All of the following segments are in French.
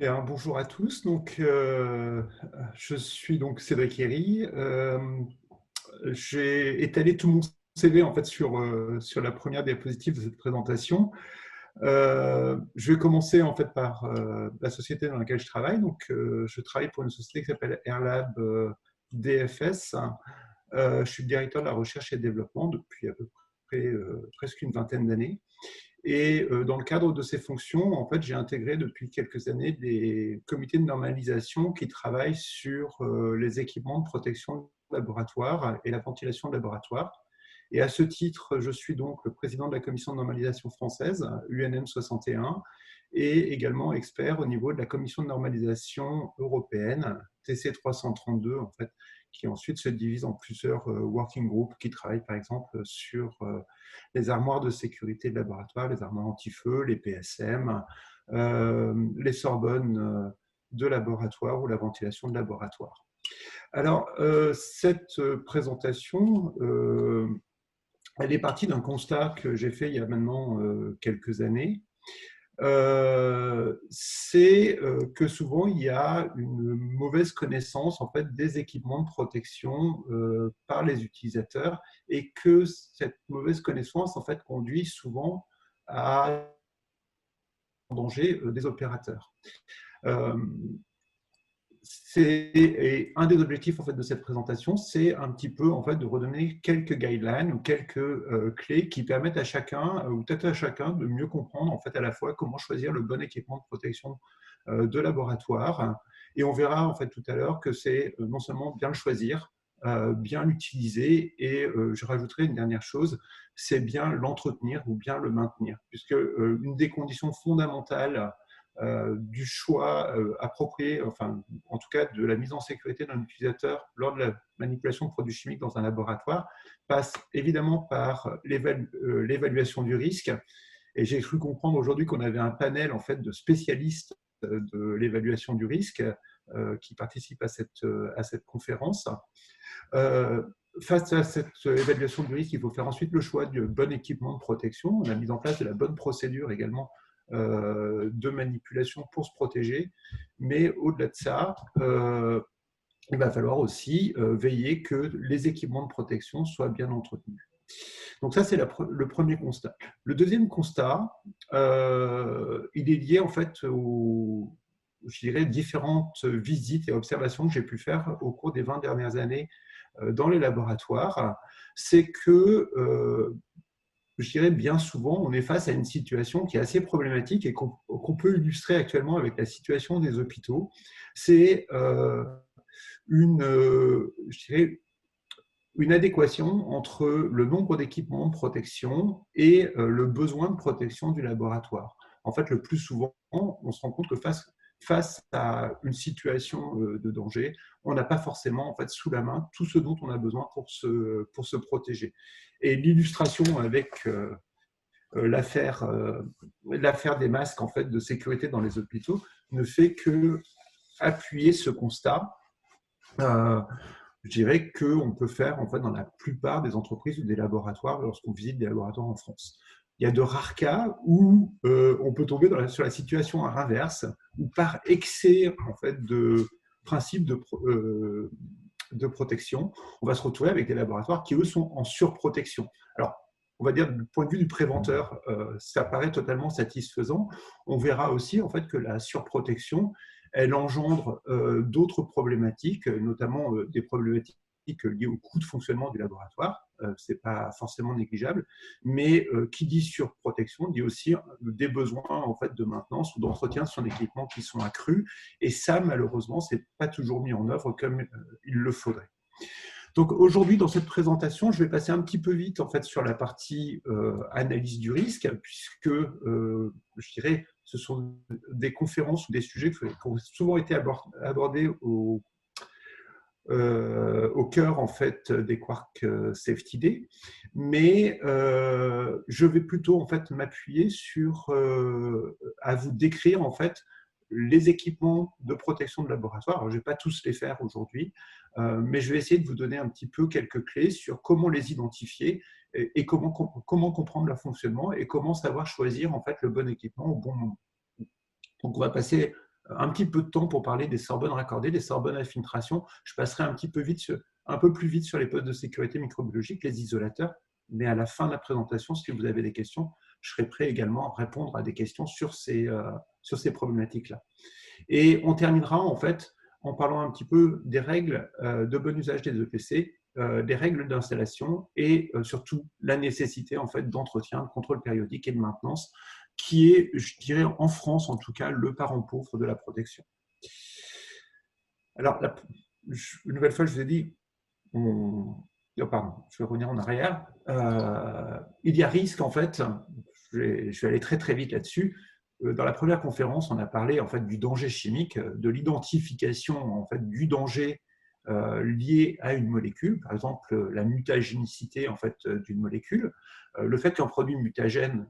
Bonjour à tous. Je suis donc Cédric Herry. J'ai étalé tout mon CV en fait sur la première diapositive de cette présentation. Je vais commencer en fait par la société dans laquelle je travaille. Je travaille pour une société qui s'appelle Airlab DFS. Je suis le directeur de la recherche et développement depuis à peu près presque une vingtaine d'années. Dans le cadre de ces fonctions, en fait, j'ai intégré depuis quelques années des comités de normalisation qui travaillent sur les équipements de protection de laboratoire et la ventilation de laboratoire. Et à ce titre, je suis donc le président de la commission de normalisation française, UNM 61, et également expert au niveau de la commission de normalisation européenne, TC 332, en fait, qui ensuite se divise en plusieurs working groups qui travaillent par exemple sur les armoires de sécurité de laboratoire, les armoires anti-feu, les PSM, les Sorbonnes de laboratoire ou la ventilation de laboratoire. Alors, cette présentation, elle est partie d'un constat que j'ai fait il y a maintenant quelques années. C'est que souvent il y a une mauvaise connaissance en fait des équipements de protection par les utilisateurs et que cette mauvaise connaissance en fait conduit souvent à en danger des opérateurs. Euh, et un des objectifs en fait de cette présentation, c'est un petit peu en fait de redonner quelques guidelines ou quelques clés qui permettent à chacun ou peut-être à chacun de mieux comprendre en fait à la fois comment choisir le bon équipement de protection de laboratoire. Et on verra en fait tout à l'heure que c'est non seulement bien le choisir, bien l'utiliser et je rajouterai une dernière chose, c'est bien l'entretenir ou bien le maintenir, puisque une des conditions fondamentales du choix approprié, enfin, en tout cas de la mise en sécurité d'un utilisateur lors de la manipulation de produits chimiques dans un laboratoire, passe évidemment par l'évaluation du risque. Et j'ai cru comprendre aujourd'hui qu'on avait un panel en fait de spécialistes de l'évaluation du risque qui participent à cette conférence. Euh, Face à cette évaluation du risque, il faut faire ensuite le choix du bon équipement de protection, la mise en place de la bonne procédure également de manipulation pour se protéger. Mais au-delà de ça, il va falloir aussi veiller que les équipements de protection soient bien entretenus. Donc ça, c'est le premier constat. Le deuxième constat, il est lié en fait aux, je dirais, différentes visites et observations que j'ai pu faire au cours des 20 dernières années dans les laboratoires. C'est que je dirais bien souvent, on est face à une situation qui est assez problématique et qu'on peut illustrer actuellement avec la situation des hôpitaux. C'est je dirais, une adéquation entre le nombre d'équipements de protection et le besoin de protection du laboratoire. En fait, le plus souvent, on se rend compte que face à une situation de danger, on n'a pas forcément en fait, sous la main tout ce dont on a besoin pour se protéger. Et l'illustration avec l'affaire des masques en fait, de sécurité dans les hôpitaux ne fait que appuyer ce constat. Je dirais qu'on peut faire en fait, dans la plupart des entreprises ou des laboratoires lorsqu'on visite des laboratoires en France. Il y a de rares cas où on peut tomber sur la situation à l'inverse, où par excès en fait, de principes de protection, on va se retrouver avec des laboratoires qui, eux, sont en surprotection. Alors, on va dire du point de vue du préventeur, ça paraît totalement satisfaisant. On verra aussi en fait que la surprotection, elle engendre d'autres problématiques, notamment des problématiques liées au coût de fonctionnement du laboratoire. Ce n'est pas forcément négligeable, mais qui dit surprotection dit aussi des besoins en fait de maintenance ou d'entretien de son équipement qui sont accrus. Et ça, malheureusement, c'est pas toujours mis en œuvre comme il le faudrait. Donc aujourd'hui, dans cette présentation, je vais passer un petit peu vite en fait sur la partie analyse du risque, puisque je dirais ce sont des conférences ou des sujets qui ont souvent été abordés au cœur en fait des Quark Safety Day, mais je vais plutôt en fait m'appuyer sur à vous décrire en fait les équipements de protection de laboratoire. Alors, je ne vais pas tous les faire aujourd'hui, mais je vais essayer de vous donner un petit peu quelques clés sur comment les identifier et comment comprendre leur fonctionnement et comment savoir choisir en fait le bon équipement au bon moment. Donc, on va passer un petit peu de temps pour parler des Sorbonne raccordées, des Sorbonne à filtration. Je passerai un peu plus vite sur les postes de sécurité microbiologique, les isolateurs, mais à la fin de la présentation, si vous avez des questions, je serai prêt également à répondre à des questions sur ces problématiques-là. Et on terminera en fait en parlant un petit peu des règles de bon usage des EPC, des règles d'installation et surtout la nécessité en fait d'entretien, de contrôle périodique et de maintenance, qui est, je dirais, en France en tout cas, le parent pauvre de la protection. Alors, une nouvelle fois, je vous ai dit, oh, pardon, je vais revenir en arrière. Il y a risque, en fait, je vais aller très très vite là-dessus. Dans la première conférence, on a parlé en fait du danger chimique, de l'identification en fait du danger lié à une molécule, par exemple la mutagénicité en fait d'une molécule, le fait qu'un produit mutagène,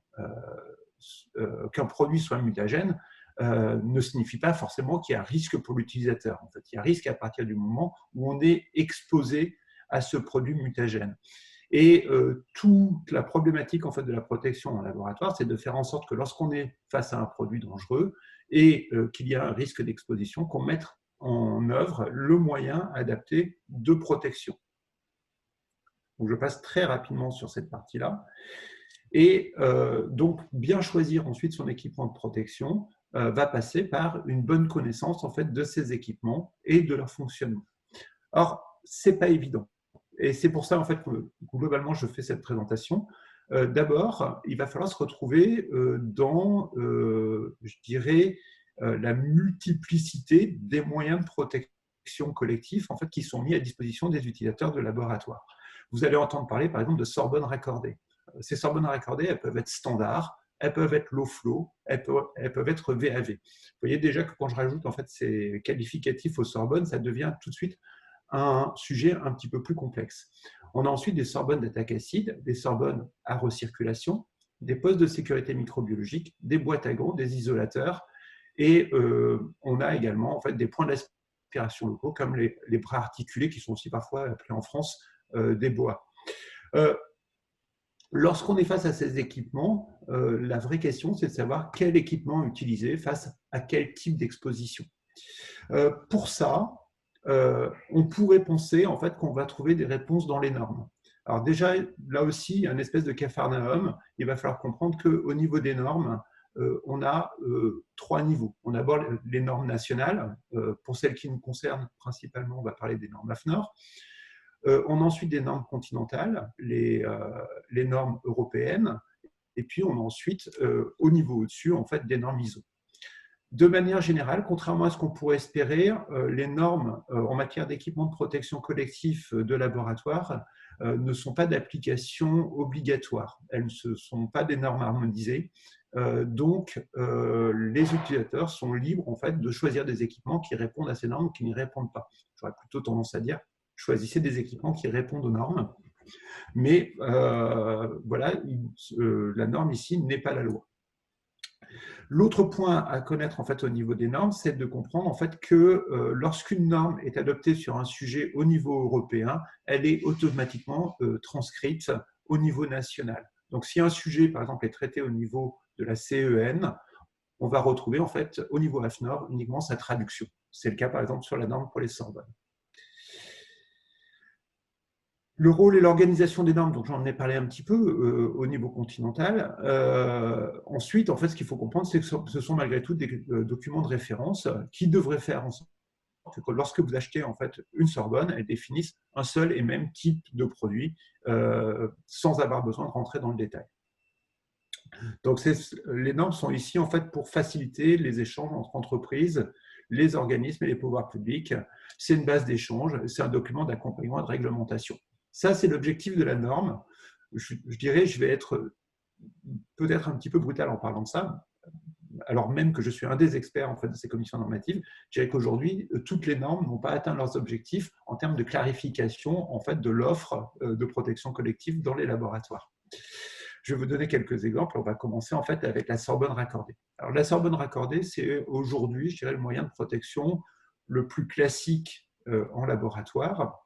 qu'un produit soit mutagène, ne signifie pas forcément qu'il y a risque pour l'utilisateur. En fait, il y a risque à partir du moment où on est exposé à ce produit mutagène. Et toute la problématique en fait, de la protection en laboratoire, c'est de faire en sorte que lorsqu'on est face à un produit dangereux et qu'il y a un risque d'exposition, qu'on mette en œuvre le moyen adapté de protection. Donc, je passe très rapidement sur cette partie-là. Et donc, bien choisir ensuite son équipement de protection va passer par une bonne connaissance en fait, de ces équipements et de leur fonctionnement. Or, ce n'est pas évident. Et c'est pour ça en fait, que globalement, je fais cette présentation. D'abord, il va falloir se retrouver dans, je dirais, la multiplicité des moyens de protection collectifs en fait, qui sont mis à disposition des utilisateurs de laboratoire. Vous allez entendre parler, par exemple, de Sorbonne raccordées. Ces Sorbonne raccordées, elles peuvent être standards, elles peuvent être low flow, elles peuvent être VAV. Vous voyez déjà que quand je rajoute en fait, ces qualificatifs aux Sorbonne, ça devient tout de suite un sujet un petit peu plus complexe. On a ensuite des Sorbonne d'attaque acide, des Sorbonne à recirculation, des postes de sécurité microbiologique, des boîtes à gants, des isolateurs, et on a également en fait, des points d'aspiration locaux comme les bras articulés qui sont aussi parfois appelés en France des BOA. Lorsqu'on est face à ces équipements, la vraie question, c'est de savoir quel équipement utiliser face à quel type d'exposition. Pour ça, on pourrait penser en fait, qu'on va trouver des réponses dans les normes. Alors déjà, là aussi, il y a une espèce de capharnaüm. Il va falloir comprendre qu'au niveau des normes, on a 3 niveaux. On a d'abord les normes nationales. Pour celles qui nous concernent principalement, on va parler des normes AFNOR. On a ensuite des normes continentales, les normes européennes, et puis on a ensuite, au niveau au-dessus, en fait, des normes ISO. De manière générale, contrairement à ce qu'on pourrait espérer, les normes en matière d'équipement de protection collectif de laboratoire ne sont pas d'application obligatoire. Elles ne sont pas des normes harmonisées. Donc, les utilisateurs sont libres en fait, de choisir des équipements qui répondent à ces normes ou qui n'y répondent pas. J'aurais plutôt tendance à dire choisissez des équipements qui répondent aux normes. Mais voilà, la norme ici n'est pas la loi. L'autre point à connaître en fait, au niveau des normes, c'est de comprendre en fait, que lorsqu'une norme est adoptée sur un sujet au niveau européen, elle est automatiquement transcrite au niveau national. Donc, si un sujet, par exemple, est traité au niveau de la CEN, on va retrouver en fait, au niveau AFNOR uniquement sa traduction. C'est le cas, par exemple, sur la norme pour les Sorbonne. Le rôle et l'organisation des normes, donc j'en ai parlé un petit peu au niveau continental. Ensuite, en fait, ce qu'il faut comprendre, c'est que ce sont malgré tout des documents de référence qui devraient faire en sorte que lorsque vous achetez en fait une Sorbonne, elles définissent un seul et même type de produit sans avoir besoin de rentrer dans le détail. Donc, les normes sont ici en fait pour faciliter les échanges entre entreprises, les organismes et les pouvoirs publics. C'est une base d'échange, c'est un document d'accompagnement et de réglementation. Ça, c'est l'objectif de la norme. Je dirais, je vais être peut-être un petit peu brutal en parlant de ça, alors même que je suis un des experts en fait, de ces commissions normatives. Je dirais qu'aujourd'hui, toutes les normes n'ont pas atteint leurs objectifs en termes de clarification en fait, de l'offre de protection collective dans les laboratoires. Je vais vous donner quelques exemples. On va commencer en fait avec la Sorbonne raccordée. Alors, la Sorbonne raccordée, c'est aujourd'hui, je dirais, le moyen de protection le plus classique en laboratoire.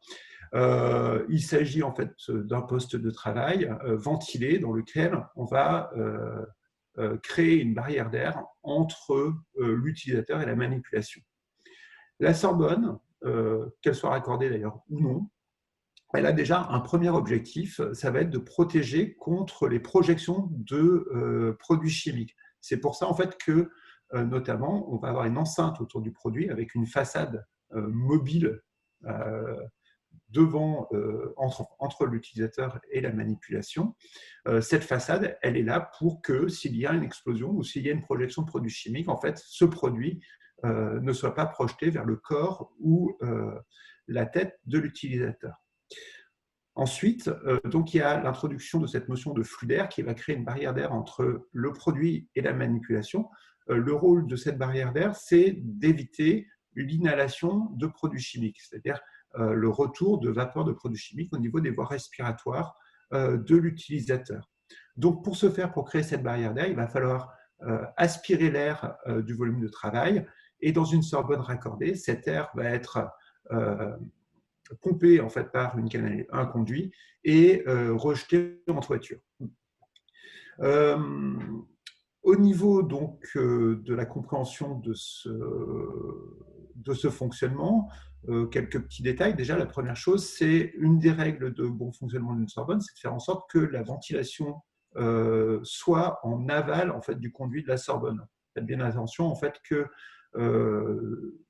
Il s'agit en fait d'un poste de travail ventilé dans lequel on va créer une barrière d'air entre l'utilisateur et la manipulation. La Sorbonne, qu'elle soit raccordée d'ailleurs ou non, elle a déjà un premier objectif, ça va être de protéger contre les projections de produits chimiques. C'est pour ça en fait que, notamment, on va avoir une enceinte autour du produit avec une façade mobile devant, entre l'utilisateur et la manipulation. Cette façade, elle est là pour que s'il y a une explosion ou s'il y a une projection de produits chimiques, en fait, ce produit ne soit pas projeté vers le corps ou la tête de l'utilisateur. Ensuite, donc, il y a l'introduction de cette notion de flux d'air qui va créer une barrière d'air entre le produit et la manipulation. Le rôle de cette barrière d'air, c'est d'éviter l'inhalation de produits chimiques, c'est-à-dire le retour de vapeur de produits chimiques au niveau des voies respiratoires de l'utilisateur. Donc, pour ce faire, pour créer cette barrière d'air, il va falloir aspirer l'air du volume de travail, et dans une Sorbonne raccordée, cet air va être pompé en fait par un conduit et rejeté en toiture. Au niveau donc de la compréhension de ce fonctionnement, quelques petits détails. Déjà, la première chose, c'est une des règles de bon fonctionnement d'une Sorbonne, c'est de faire en sorte que la ventilation soit en aval en fait du conduit de la Sorbonne. Faites bien attention en fait que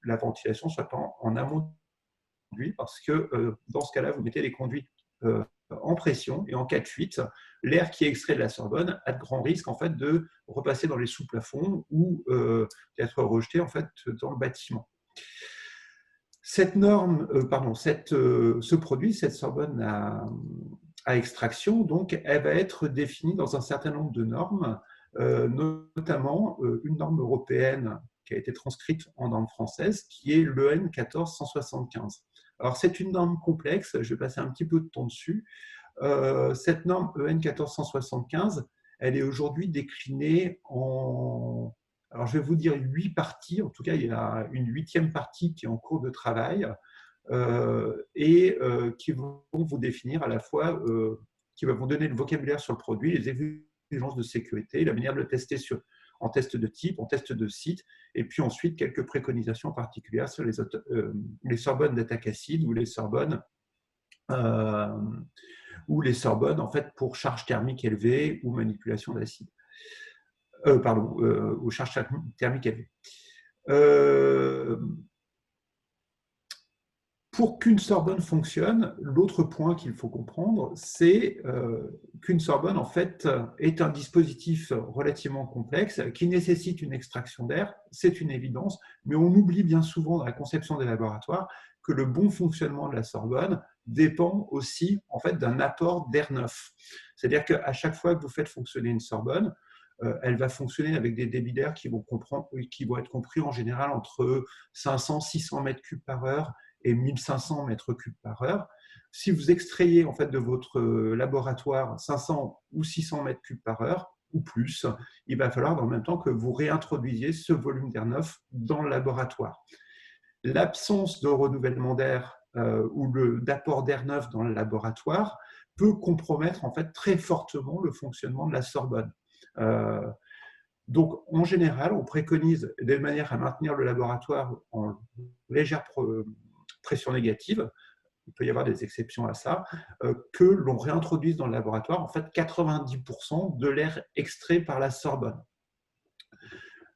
la ventilation soit pas en amont parce que dans ce cas-là, vous mettez les conduits en pression, et en cas de fuite, l'air qui est extrait de la Sorbonne a de grands risques en fait, de repasser dans les sous-plafonds ou d'être rejeté en fait, dans le bâtiment. Cette norme, ce produit, cette Sorbonne à extraction, donc, elle va être définie dans un certain nombre de normes, notamment une norme européenne qui a été transcrite en norme française, qui est l'EN 14175. Alors, c'est une norme complexe, je vais passer un petit peu de temps dessus. Cette norme EN 14175, elle est aujourd'hui déclinée en, alors je vais vous dire 8 parties, en tout cas il y a une 8e partie qui est en cours de travail, et qui vont vous définir à la fois, qui vont vous donner le vocabulaire sur le produit, les exigences de sécurité, la manière de le tester en test de type, en test de site, et puis ensuite quelques préconisations particulières sur les Sorbonnes d'attaque acide ou les Sorbonnes en fait pour charge thermique élevée ou manipulation d'acide. Ou charge thermique élevée. Pour qu'une Sorbonne fonctionne, l'autre point qu'il faut comprendre, c'est qu'une Sorbonne, en fait, est un dispositif relativement complexe qui nécessite une extraction d'air, c'est une évidence, mais on oublie bien souvent dans la conception des laboratoires que le bon fonctionnement de la Sorbonne dépend aussi, en fait, d'un apport d'air neuf. C'est-à-dire qu'à chaque fois que vous faites fonctionner une Sorbonne, elle va fonctionner avec des débits d'air qui vont être compris en général entre 500-600 mètres cubes par heure et 1500 mètres cubes par heure. Si vous extrayez en fait, de votre laboratoire 500 ou 600 mètres cubes par heure ou plus, il va falloir dans le même temps que vous réintroduisiez ce volume d'air neuf dans le laboratoire. L'absence de renouvellement d'air ou d'apport d'air neuf dans le laboratoire peut compromettre en fait, très fortement le fonctionnement de la Sorbonne. Donc, en général, on préconise de manière à maintenir le laboratoire en légère pression négative, il peut y avoir des exceptions à ça, que l'on réintroduise dans le laboratoire en fait 90% de l'air extrait par la Sorbonne.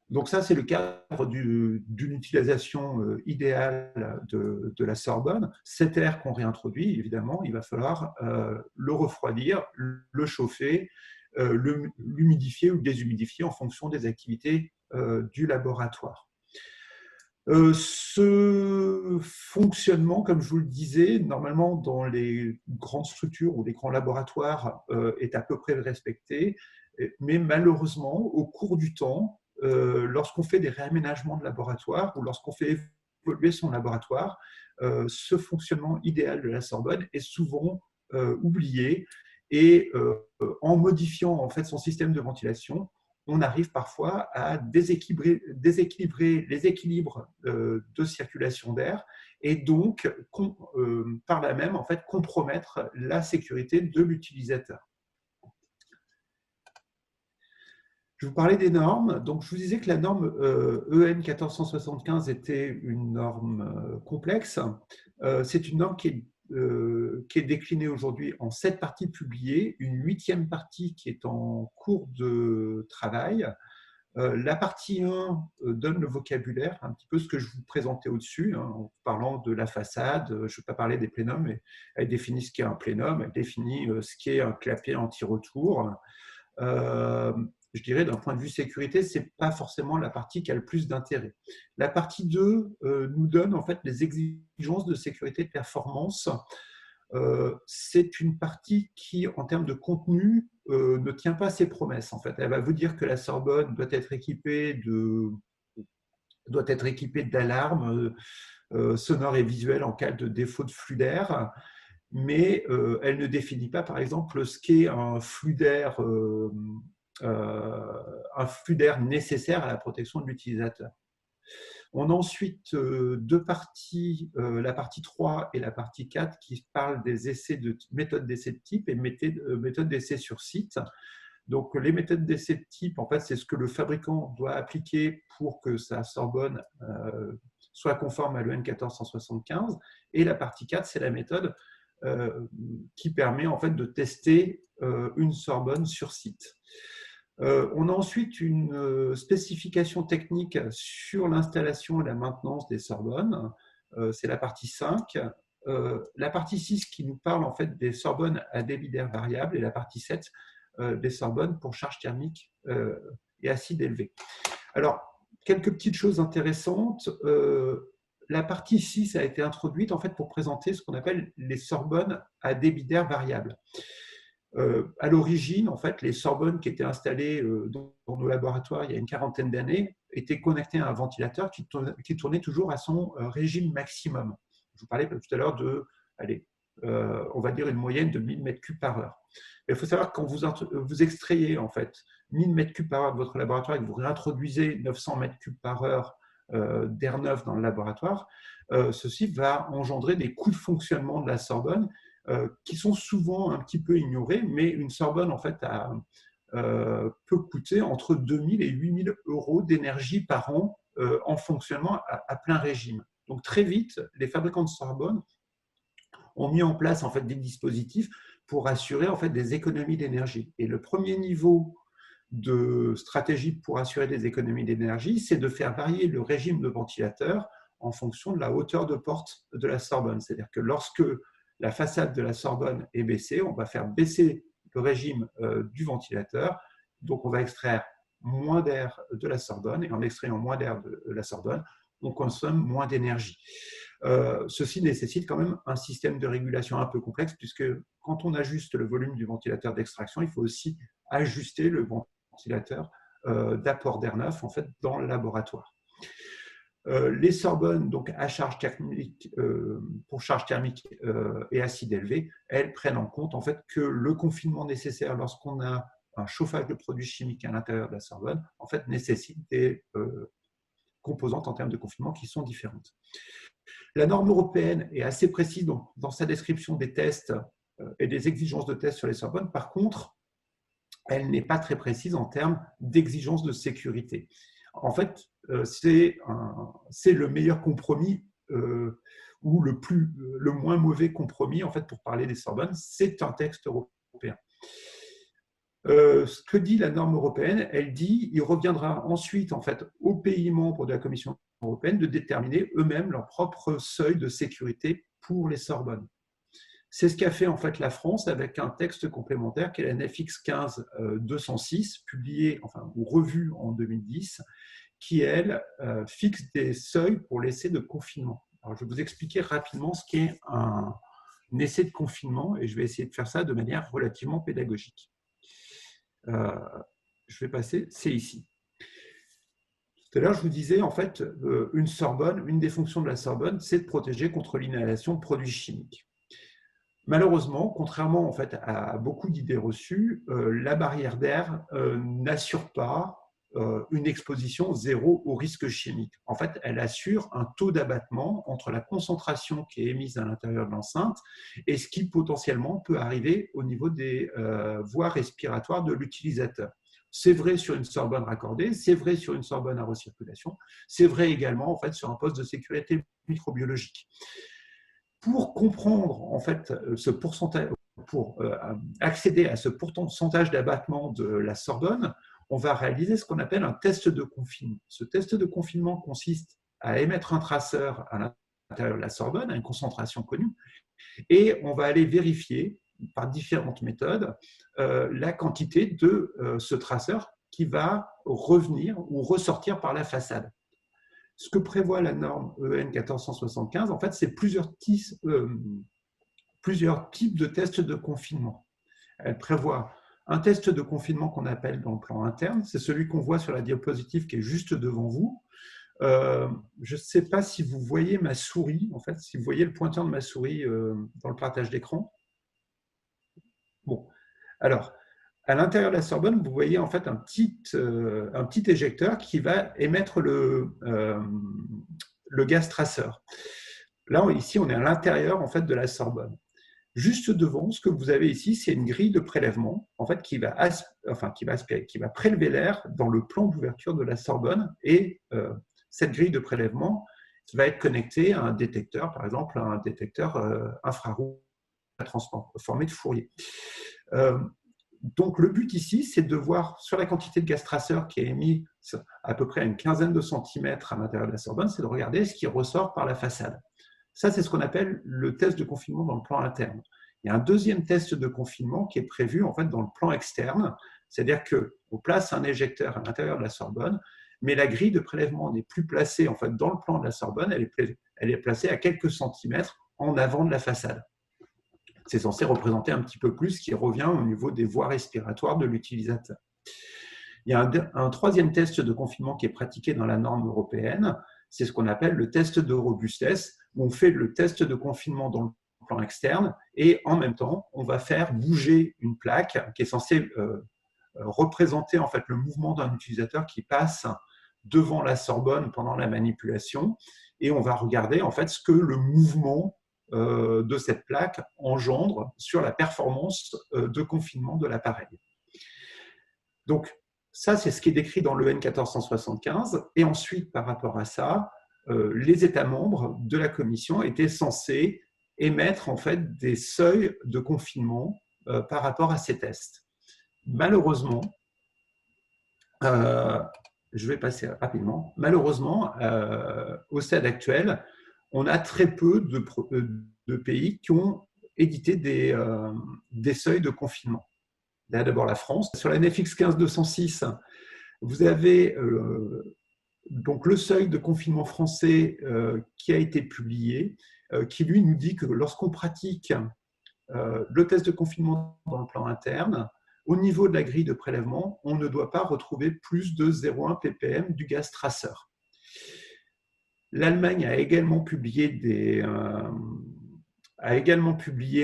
Donc ça, c'est le cadre d'une utilisation idéale de la Sorbonne. Cet air qu'on réintroduit, évidemment, il va falloir le refroidir, le chauffer, l'humidifier ou le déshumidifier en fonction des activités du laboratoire. Ce fonctionnement, comme je vous le disais, normalement dans les grandes structures ou les grands laboratoires est à peu près respecté, mais malheureusement, au cours du temps, lorsqu'on fait des réaménagements de laboratoire ou lorsqu'on fait évoluer son laboratoire, ce fonctionnement idéal de la Sorbonne est souvent oublié, et en modifiant en fait son système de ventilation, on arrive parfois à déséquilibrer les équilibres de circulation d'air et donc, par là même, en fait, compromettre la sécurité de l'utilisateur. Je vous parlais des normes. Donc, je vous disais que la norme EN 1475 était une norme complexe. C'est une norme qui est déclinée aujourd'hui en 7 parties publiées, une 8e partie qui est en cours de travail. La partie 1 donne le vocabulaire, un petit peu ce que je vous présentais au-dessus, hein, en parlant de la façade. Je ne vais pas parler des plénums, mais elle définit ce qu'est un plénum, elle définit ce qu'est un clapet anti-retour. Je dirais d'un point de vue sécurité, ce n'est pas forcément la partie qui a le plus d'intérêt. La partie 2 nous donne en fait les exigences de sécurité de performance. C'est une partie qui, en termes de contenu, ne tient pas ses promesses. En fait, elle va vous dire que la Sorbonne doit être équipée d'alarmes sonores et visuelles en cas de défaut de flux d'air, mais elle ne définit pas, par exemple, ce qu'est un flux d'air nécessaire à la protection de l'utilisateur. On a ensuite deux parties, la partie 3 et la partie 4, qui parlent des méthodes d'essai de type et méthodes d'essai sur site. Donc, les méthodes d'essai de type, en fait, c'est ce que le fabricant doit appliquer pour que sa Sorbonne soit conforme à l'EN 1475. Et la partie 4, c'est la méthode qui permet en fait de tester une Sorbonne sur site. On a ensuite une spécification technique sur l'installation et la maintenance des Sorbonnes. C'est la partie 5. La partie 6 qui nous parle en fait des Sorbonnes à débit d'air variable et la partie 7 des Sorbonnes pour charge thermique et acide élevé. Alors, quelques petites choses intéressantes. La partie 6 a été introduite en fait pour présenter ce qu'on appelle les Sorbonnes à débit d'air variable. À l'origine, en fait, les Sorbonnes qui étaient installées dans nos laboratoires il y a une quarantaine d'années étaient connectées à un ventilateur qui tournait toujours à son régime maximum. Je vous parlais tout à l'heure de, on va dire une moyenne de 1000 m3 par heure. Mais il faut savoir que quand vous extrayez en fait 1000 m3 par heure de votre laboratoire et que vous réintroduisez 900 m3 par heure d'air neuf dans le laboratoire, ceci va engendrer des coûts de fonctionnement de la Sorbonne qui sont souvent un petit peu ignorés, mais une Sorbonne en fait peut coûter entre 2000 et 8000 euros d'énergie par an en fonctionnement à plein régime. Donc très vite, les fabricants de Sorbonne ont mis en place en fait des dispositifs pour assurer en fait des économies d'énergie. Et le premier niveau de stratégie pour assurer des économies d'énergie, c'est de faire varier le régime de ventilateur en fonction de la hauteur de porte de la Sorbonne. C'est-à-dire que lorsque la façade de la Sorbonne est baissée, on va faire baisser le régime du ventilateur. Donc, on va extraire moins d'air de la Sorbonne et en extrayant moins d'air de la Sorbonne, on consomme moins d'énergie. Ceci nécessite quand même un système de régulation un peu complexe puisque quand on ajuste le volume du ventilateur d'extraction, il faut aussi ajuster le ventilateur d'apport d'air neuf en fait, dans le laboratoire. Les Sorbonnes, donc à charge thermique, pour charge thermique et acide élevé, elles prennent en compte en fait que le confinement nécessaire lorsqu'on a un chauffage de produits chimiques à l'intérieur de la Sorbonne, en fait, nécessite des composantes en termes de confinement qui sont différentes. La norme européenne est assez précise dans sa description des tests et des exigences de tests sur les Sorbonnes. Par contre, elle n'est pas très précise en termes d'exigences de sécurité. En fait, c'est le meilleur compromis ou le moins mauvais compromis en fait, pour parler des Sorbonnes, c'est un texte européen. Ce que dit la norme européenne, elle dit qu'il reviendra ensuite en fait, aux pays membres de la Commission européenne de déterminer eux-mêmes leur propre seuil de sécurité pour les Sorbonnes. C'est ce qu'a fait en fait la France avec un texte complémentaire qui est la NFX 15-206, publié ou revu en 2010, qui, elle, fixe des seuils pour l'essai de confinement. Alors, je vais vous expliquer rapidement ce qu'est un essai de confinement et je vais essayer de faire ça de manière relativement pédagogique. Je vais passer, c'est ici. Tout à l'heure, je vous disais, en fait, une Sorbonne, une des fonctions de la Sorbonne, c'est de protéger contre l'inhalation de produits chimiques. Malheureusement, contrairement en fait, à beaucoup d'idées reçues, la barrière d'air n'assure pas une exposition zéro au risque chimique. En fait, elle assure un taux d'abattement entre la concentration qui est émise à l'intérieur de l'enceinte et ce qui potentiellement peut arriver au niveau des voies respiratoires de l'utilisateur. C'est vrai sur une Sorbonne raccordée, c'est vrai sur une Sorbonne à recirculation, c'est vrai également en fait, sur un poste de sécurité microbiologique. Pour comprendre en fait, ce pourcentage, pour accéder à ce pourcentage d'abattement de la Sorbonne, on va réaliser ce qu'on appelle un test de confinement. Ce test de confinement consiste à émettre un traceur à l'intérieur de la Sorbonne à une concentration connue, et on va aller vérifier par différentes méthodes la quantité de ce traceur qui va revenir ou ressortir par la façade. Ce que prévoit la norme EN 1475, en fait, c'est plusieurs types de tests de confinement. Elle prévoit un test de confinement qu'on appelle dans le plan interne, c'est celui qu'on voit sur la diapositive qui est juste devant vous. Je ne sais pas si vous voyez ma souris, en fait, si vous voyez le pointeur de ma souris dans le partage d'écran. Bon, alors, à l'intérieur de la Sorbonne, vous voyez en fait un petit éjecteur qui va émettre le gaz traceur. Là, ici, on est à l'intérieur en fait, de la Sorbonne. Juste devant, ce que vous avez ici, c'est une grille de prélèvement en fait, qui va prélever l'air dans le plan d'ouverture de la Sorbonne, et cette grille de prélèvement va être connectée à un détecteur, par exemple un détecteur infrarouge transformé de Fourier. Donc le but ici, c'est de voir sur la quantité de gaz traceur qui est émis à peu près à une quinzaine de centimètres à l'intérieur de la Sorbonne, c'est de regarder ce qui ressort par la façade. Ça, c'est ce qu'on appelle le test de confinement dans le plan interne. Il y a un deuxième test de confinement qui est prévu en fait, dans le plan externe, c'est-à-dire qu'on place un éjecteur à l'intérieur de la Sorbonne, mais la grille de prélèvement n'est plus placée en fait, dans le plan de la Sorbonne, elle est placée à quelques centimètres en avant de la façade. C'est censé représenter un petit peu plus ce qui revient au niveau des voies respiratoires de l'utilisateur. Il y a un troisième test de confinement qui est pratiqué dans la norme européenne, c'est ce qu'on appelle le test de robustesse, où on fait le test de confinement dans le plan externe et en même temps, on va faire bouger une plaque qui est censée représenter en fait, le mouvement d'un utilisateur qui passe devant la Sorbonne pendant la manipulation, et on va regarder en fait, ce que le mouvement de cette plaque engendre sur la performance de confinement de l'appareil. Donc, ça, c'est ce qui est décrit dans l'EN 1475. Et ensuite, par rapport à ça, les États membres de la Commission étaient censés émettre en fait, des seuils de confinement par rapport à ces tests. Malheureusement, je vais passer rapidement, malheureusement, au stade actuel, on a très peu de pays qui ont édité des seuils de confinement. Là, d'abord la France. Sur la NFX 15206, vous avez donc le seuil de confinement français qui a été publié, qui lui nous dit que lorsqu'on pratique le test de confinement dans le plan interne, au niveau de la grille de prélèvement, on ne doit pas retrouver plus de 0,1 ppm du gaz traceur. L'Allemagne a également publié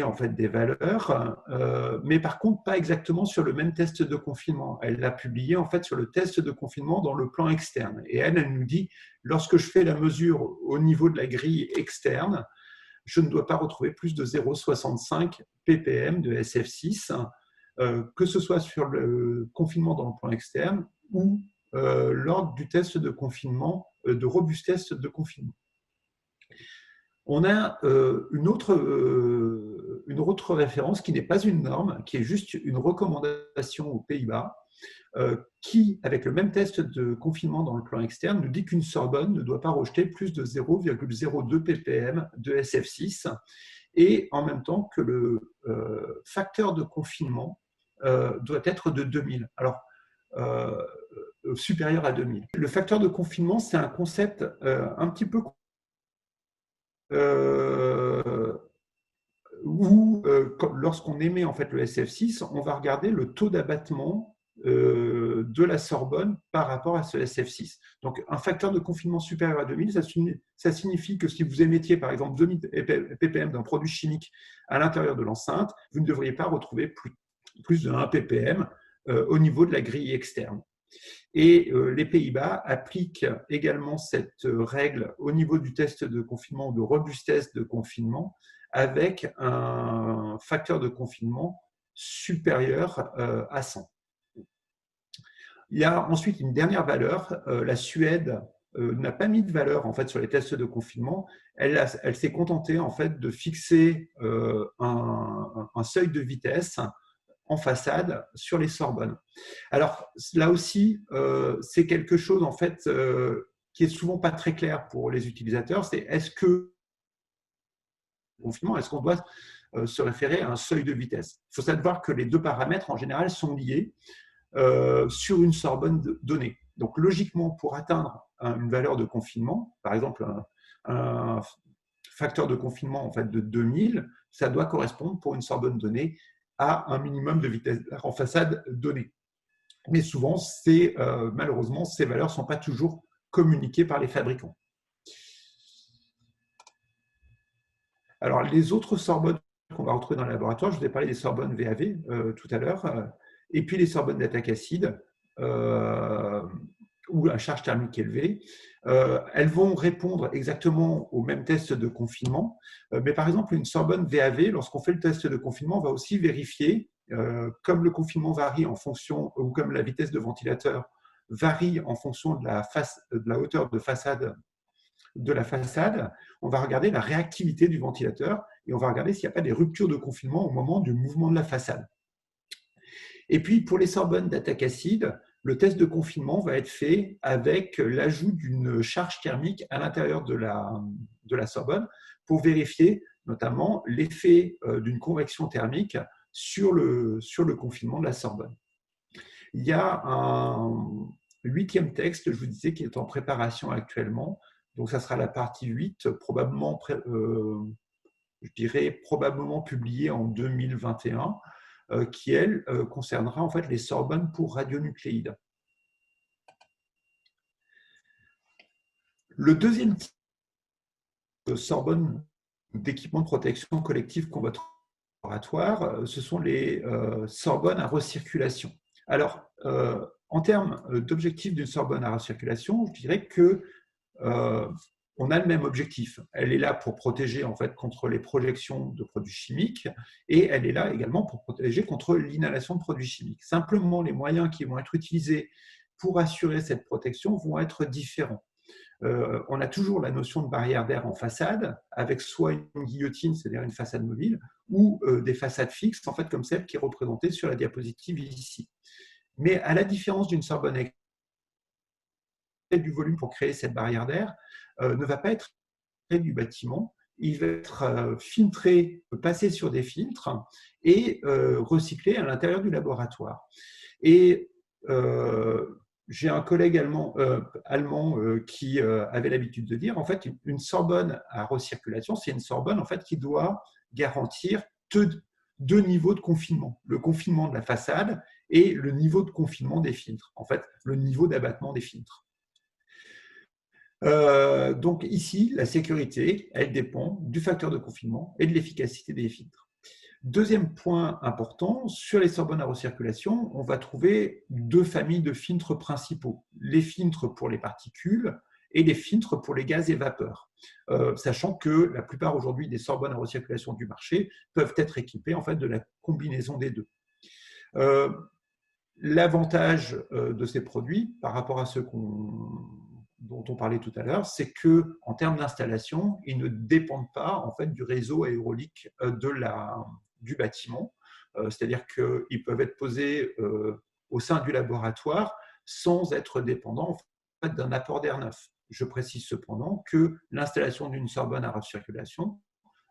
en fait des valeurs, mais par contre pas exactement sur le même test de confinement. Elle l'a publié en fait sur le test de confinement dans le plan externe. Et elle nous dit, lorsque je fais la mesure au niveau de la grille externe, je ne dois pas retrouver plus de 0,65 ppm de SF6, que ce soit sur le confinement dans le plan externe ou lors du test de confinement, de robustesse de confinement. On a une autre référence qui n'est pas une norme, qui est juste une recommandation aux Pays-Bas, qui, avec le même test de confinement dans le plan externe, nous dit qu'une Sorbonne ne doit pas rejeter plus de 0,02 ppm de SF6, et en même temps que le facteur de confinement doit être de 2000. Alors, supérieur à 2000. Le facteur de confinement, c'est un concept un petit peu où, lorsqu'on émet en fait, le SF6, on va regarder le taux d'abattement de la Sorbonne par rapport à ce SF6. Donc, un facteur de confinement supérieur à 2000, ça signifie que si vous émettiez, par exemple, 2000 ppm d'un produit chimique à l'intérieur de l'enceinte, vous ne devriez pas retrouver plus de 1 ppm au niveau de la grille externe. Et les Pays-Bas appliquent également cette règle au niveau du test de confinement ou de robustesse de confinement avec un facteur de confinement supérieur à 100. Il y a ensuite une dernière valeur. La Suède n'a pas mis de valeur en fait sur les tests de confinement. Elle s'est contentée en fait de fixer un seuil de vitesse en façade sur les Sorbonnes. Alors là aussi, c'est quelque chose en fait qui est souvent pas très clair pour les utilisateurs. C'est est-ce que confinement, est-ce qu'on doit se référer à un seuil de vitesse? Il faut savoir que les deux paramètres en général sont liés sur une Sorbonne donnée. Donc logiquement, pour atteindre une valeur de confinement, par exemple un facteur de confinement en fait, de 2000, ça doit correspondre pour une Sorbonne donnée à un minimum de vitesse en façade donnée. Mais souvent, malheureusement, ces valeurs ne sont pas toujours communiquées par les fabricants. Alors, les autres Sorbonnes qu'on va retrouver dans le laboratoire, je vous ai parlé des Sorbonnes VAV tout à l'heure, et puis les Sorbonnes d'attaque acide, ou à charge thermique élevée. Elles vont répondre exactement au même test de confinement, mais par exemple, une Sorbonne VAV, lorsqu'on fait le test de confinement, on va aussi vérifier, comme le confinement varie en fonction, ou comme la vitesse de ventilateur varie en fonction de la hauteur de façade de la façade, on va regarder la réactivité du ventilateur et on va regarder s'il n'y a pas des ruptures de confinement au moment du mouvement de la façade. Et puis, pour les Sorbonnes d'attaque acide, le test de confinement va être fait avec l'ajout d'une charge thermique à l'intérieur de la Sorbonne pour vérifier notamment l'effet d'une convection thermique sur le confinement de la Sorbonne. Il y a un 8e texte, je vous disais, qui est en préparation actuellement. Donc, ça sera la partie 8, probablement, je dirais, probablement publiée en 2021, qui, elle, concernera en fait les Sorbonnes pour radionucléides. Le deuxième type de Sorbonne d'équipement de protection collective combattatoire, ce sont les Sorbonnes à recirculation. Alors, en termes d'objectif d'une Sorbonne à recirculation, je dirais que on a le même objectif. Elle est là pour protéger en fait contre les projections de produits chimiques et elle est là également pour protéger contre l'inhalation de produits chimiques. Simplement, les moyens qui vont être utilisés pour assurer cette protection vont être différents. On a toujours la notion de barrière d'air en façade, avec soit une guillotine, c'est-à-dire une façade mobile, ou des façades fixes, en fait, comme celle qui est représentée sur la diapositive ici. Mais à la différence d'une Sorbonne du volume pour créer cette barrière d'air, ne va pas être du bâtiment, il va être filtré, passer sur des filtres et recyclé à l'intérieur du laboratoire. Et j'ai un collègue allemand qui avait l'habitude de dire, en fait, une Sorbonne à recirculation, c'est une Sorbonne en fait, qui doit garantir deux niveaux de confinement. Le confinement de la façade et le niveau de confinement des filtres, en fait, le niveau d'abattement des filtres. Donc ici, la sécurité, elle dépend du facteur de confinement et de l'efficacité des filtres. Deuxième point important, sur les Sorbonnes à recirculation, on va trouver deux familles de filtres principaux. Les filtres pour les particules et les filtres pour les gaz et vapeurs. Sachant que la plupart aujourd'hui des Sorbonnes à recirculation du marché peuvent être équipées en fait, de la combinaison des deux. L'avantage de ces produits par rapport à ceux dont on parlait tout à l'heure, c'est qu'en termes d'installation, ils ne dépendent pas en fait, du réseau aéraulique du bâtiment. C'est-à-dire qu'ils peuvent être posés au sein du laboratoire sans être dépendants en fait, d'un apport d'air neuf. Je précise cependant que l'installation d'une Sorbonne à recirculation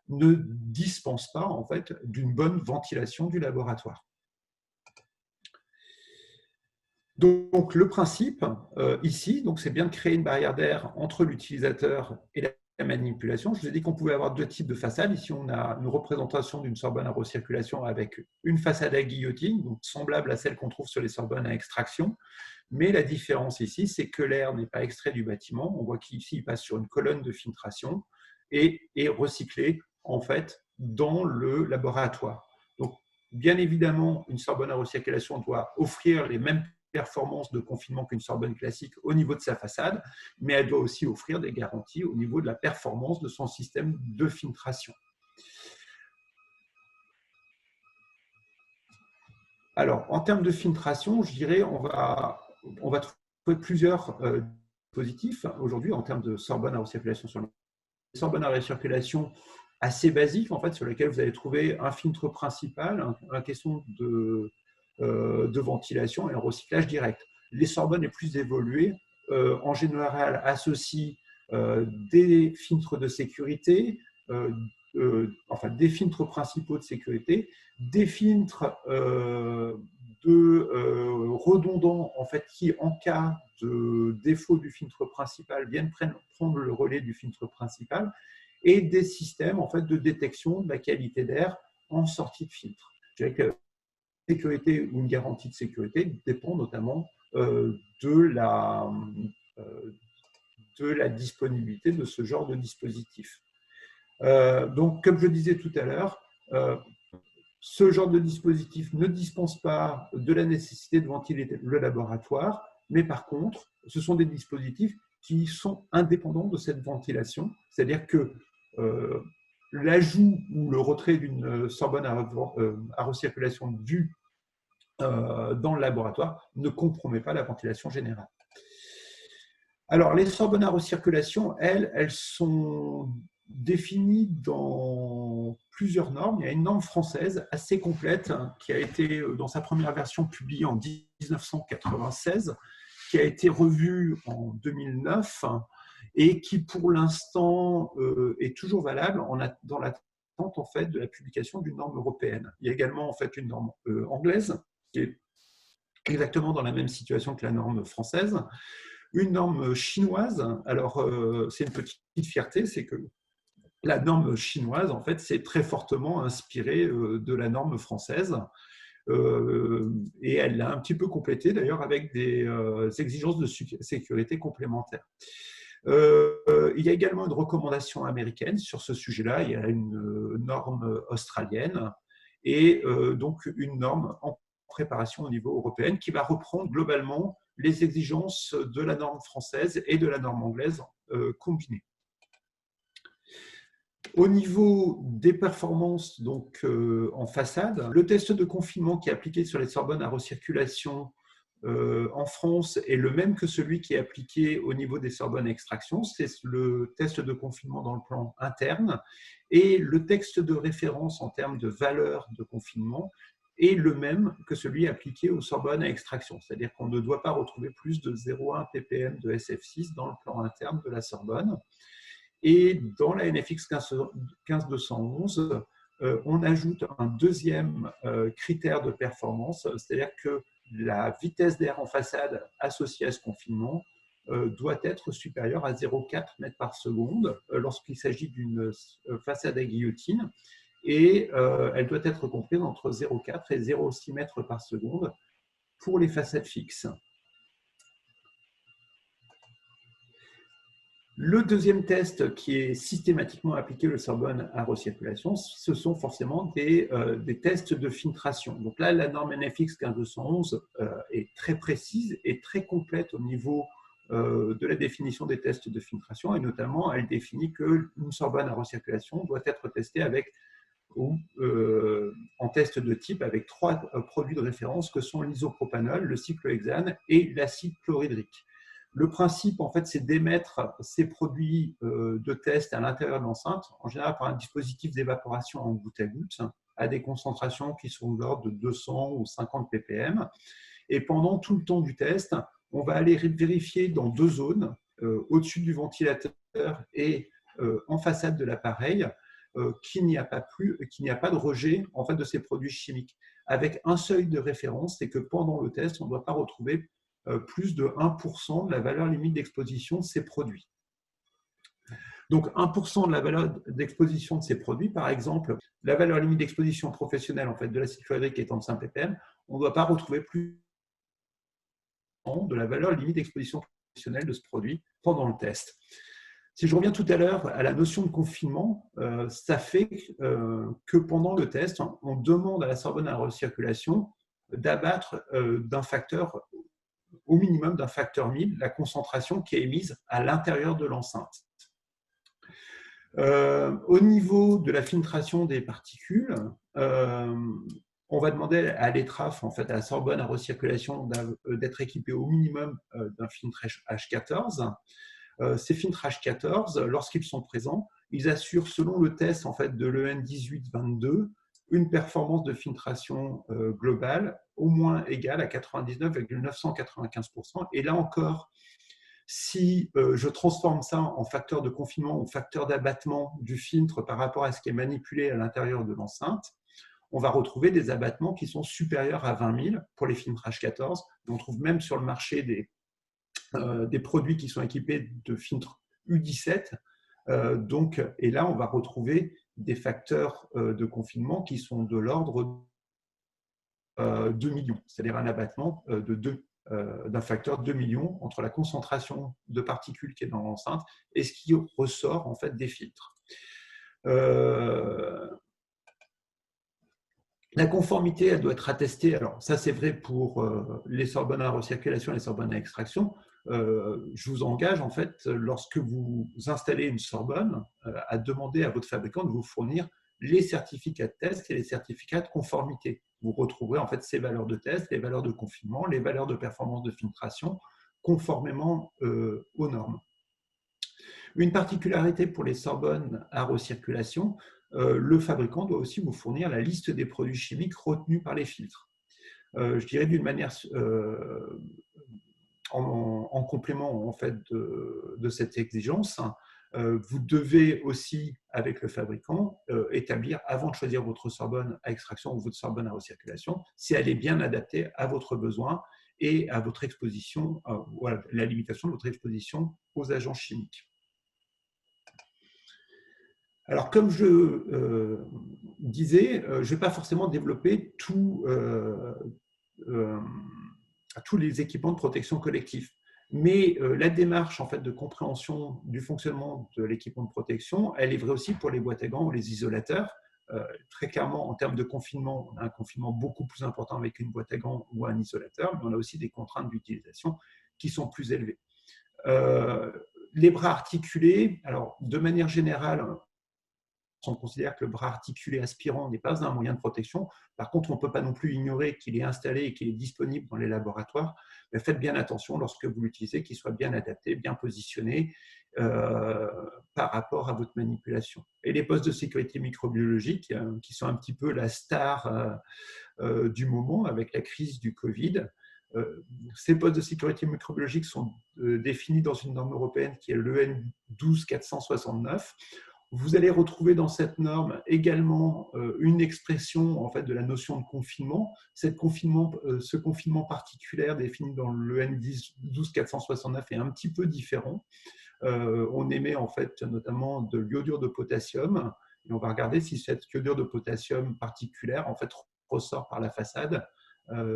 ne dispense pas en fait, d'une bonne ventilation du laboratoire. Donc, le principe ici, c'est bien de créer une barrière d'air entre l'utilisateur et la manipulation. Je vous ai dit qu'on pouvait avoir deux types de façades. Ici, on a une représentation d'une Sorbonne à recirculation avec une façade à guillotine, donc semblable à celle qu'on trouve sur les Sorbonnes à extraction. Mais la différence ici, c'est que l'air n'est pas extrait du bâtiment. On voit qu'ici, il passe sur une colonne de filtration et est recyclé en fait dans le laboratoire. Donc, bien évidemment, une Sorbonne à recirculation doit offrir les mêmes performance de confinement qu'une Sorbonne classique au niveau de sa façade, mais elle doit aussi offrir des garanties au niveau de la performance de son système de filtration. Alors, en termes de filtration, je dirais on va on va trouver plusieurs dispositifs aujourd'hui en termes de Sorbonne à recirculation sur le Sorbonne à recirculation assez basique, en fait, sur lesquels vous allez trouver un filtre principal, une question de ventilation et un recyclage direct. Les Sorbonnes les plus évoluées, en général, associent des filtres de sécurité, enfin des filtres principaux de sécurité, des filtres redondants, en fait, qui, en cas de défaut du filtre principal, viennent prendre le relais du filtre principal, et des systèmes, en fait, de détection de la qualité d'air en sortie de filtre. Je dirais que la sécurité ou une garantie de sécurité dépend notamment de la disponibilité de ce genre de dispositif. Donc, comme je disais tout à l'heure, ce genre de dispositif ne dispense pas de la nécessité de ventiler le laboratoire, mais par contre, ce sont des dispositifs qui sont indépendants de cette ventilation, c'est-à-dire que l'ajout ou le retrait d'une Sorbonne à recirculation vue dans le laboratoire ne compromet pas la ventilation générale. Alors, les Sorbonnes à recirculation, elles sont définies dans plusieurs normes. Il y a une norme française assez complète qui a été, dans sa première version, publiée en 1996, qui a été revue en 2009 et qui, pour l'instant, est toujours valable dans l'attente en fait, de la publication d'une norme européenne. Il y a également en fait, une norme anglaise qui est exactement dans la même situation que la norme française. Une norme chinoise, alors c'est une petite fierté, c'est que la norme chinoise, en fait, c'est très fortement inspiré de la norme française. Et elle l'a un petit peu complétée, d'ailleurs, avec des exigences de sécurité complémentaires. Il y a également une recommandation américaine sur ce sujet-là. Il y a une norme australienne et donc une norme en préparation au niveau européen qui va reprendre globalement les exigences de la norme française et de la norme anglaise combinées. Au niveau des performances donc, en façade, le test de confinement qui est appliqué sur les Sorbonnes à recirculation en France est le même que celui qui est appliqué au niveau des Sorbonnes à extraction. C'est le test de confinement dans le plan interne. Et le texte de référence en termes de valeur de confinement est le même que celui appliqué aux Sorbonnes à extraction. C'est-à-dire qu'on ne doit pas retrouver plus de 0,1 ppm de SF6 dans le plan interne de la Sorbonne. Et dans la NFX 15211, on ajoute un deuxième critère de performance, c'est-à-dire que la vitesse d'air en façade associée à ce confinement doit être supérieure à 0,4 mètres par seconde lorsqu'il s'agit d'une façade à guillotine, et elle doit être comprise entre 0,4 et 0,6 mètres par seconde pour les façades fixes. Le deuxième test qui est systématiquement appliqué au Sorbonne à recirculation, ce sont forcément des tests de filtration. Donc là, la norme NFX 15211 est très précise et très complète au niveau de la définition des tests de filtration, et notamment, elle définit qu'une Sorbonne à recirculation doit être testée avec en test de type avec 3 produits de référence que sont l'isopropanol, le cyclohexane et l'acide chlorhydrique. Le principe, en fait, c'est d'émettre ces produits de test à l'intérieur de l'enceinte, en général par un dispositif d'évaporation en goutte à goutte, à des concentrations qui sont de l'ordre de 200 ou 50 ppm. Et pendant tout le temps du test, on va aller vérifier dans 2 zones, au-dessus du ventilateur et en façade de l'appareil, qu'il n'y a pas de rejet en fait, de ces produits chimiques. Avec un seuil de référence, c'est que pendant le test, on ne doit pas retrouver plus de 1% de la valeur limite d'exposition de ces produits. Donc 1% de la valeur d'exposition de ces produits, par exemple, la valeur limite d'exposition professionnelle en fait, de l'acide chlorhydrique étant de 5 ppm, on ne doit pas retrouver plus de la valeur limite d'exposition professionnelle de ce produit pendant le test. Si je reviens tout à l'heure à la notion de confinement, ça fait que pendant le test, on demande à la Sorbonne à recirculation d'abattre d'un facteur au minimum d'un facteur 1000 la concentration qui est émise à l'intérieur de l'enceinte. Au niveau de la filtration des particules, on On va demander à l'ETRAF, en fait, à la Sorbonne à recirculation, d'être équipé au minimum d'un filtre H14. Ces filtres H14, lorsqu'ils sont présents, ils assurent, selon le test en fait, de l'EN 1822, une performance de filtration globale au moins égale à 99,995%. Et là encore, si je transforme ça en facteur de confinement ou facteur d'abattement du filtre par rapport à ce qui est manipulé à l'intérieur de l'enceinte, on va retrouver des abattements qui sont supérieurs à 20 000 pour les filtres H14. On trouve même sur le marché des produits qui sont équipés de filtres U17. Et là, on va retrouver des facteurs de confinement qui sont de l'ordre de 2 millions, c'est-à-dire un abattement d'un facteur 2 millions entre la concentration de particules qui est dans l'enceinte et ce qui ressort en fait des filtres. La conformité, elle doit être attestée. Alors, ça, c'est vrai pour les Sorbonne à recirculation et les Sorbonne à extraction. Je vous engage, en fait, lorsque vous installez une Sorbonne, à demander à votre fabricant de vous fournir les certificats de test et les certificats de conformité. Vous retrouverez, en fait, ces valeurs de test, les valeurs de confinement, les valeurs de performance de filtration, conformément aux normes. Une particularité pour les Sorbonne à recirculation, le fabricant doit aussi vous fournir la liste des produits chimiques retenus par les filtres. Je dirais d'une manière en complément en fait, de cette exigence, vous devez aussi, avec le fabricant, établir, avant de choisir votre Sorbonne à extraction ou votre Sorbonne à recirculation, si elle est bien adaptée à votre besoin et à votre exposition, ou à la limitation de votre exposition aux agents chimiques. Alors, comme je disais, je ne vais pas forcément développer tous les équipements de protection collective. Mais la démarche en fait, de compréhension du fonctionnement de l'équipement de protection, elle est vraie aussi pour les boîtes à gants ou les isolateurs. Très clairement, en termes de confinement, on a un confinement beaucoup plus important avec une boîte à gants ou un isolateur, mais on a aussi des contraintes d'utilisation qui sont plus élevées. Les bras articulés, alors de manière générale, on considère que le bras articulé aspirant n'est pas un moyen de protection. Par contre, on ne peut pas non plus ignorer qu'il est installé et qu'il est disponible dans les laboratoires. Mais faites bien attention lorsque vous l'utilisez, qu'il soit bien adapté, bien positionné par rapport à votre manipulation. Et les postes de sécurité microbiologique, qui sont un petit peu la star du moment avec la crise du Covid. Ces postes de sécurité microbiologique sont définis dans une norme européenne qui est l'EN 12469. Vous allez retrouver dans cette norme également une expression en fait, de la notion de confinement. Ce confinement particulier défini dans l'EN 12469 est un petit peu différent. On émet en fait notamment de l'iodure de potassium et on va regarder si cette iodure de potassium particulière en fait ressort par la façade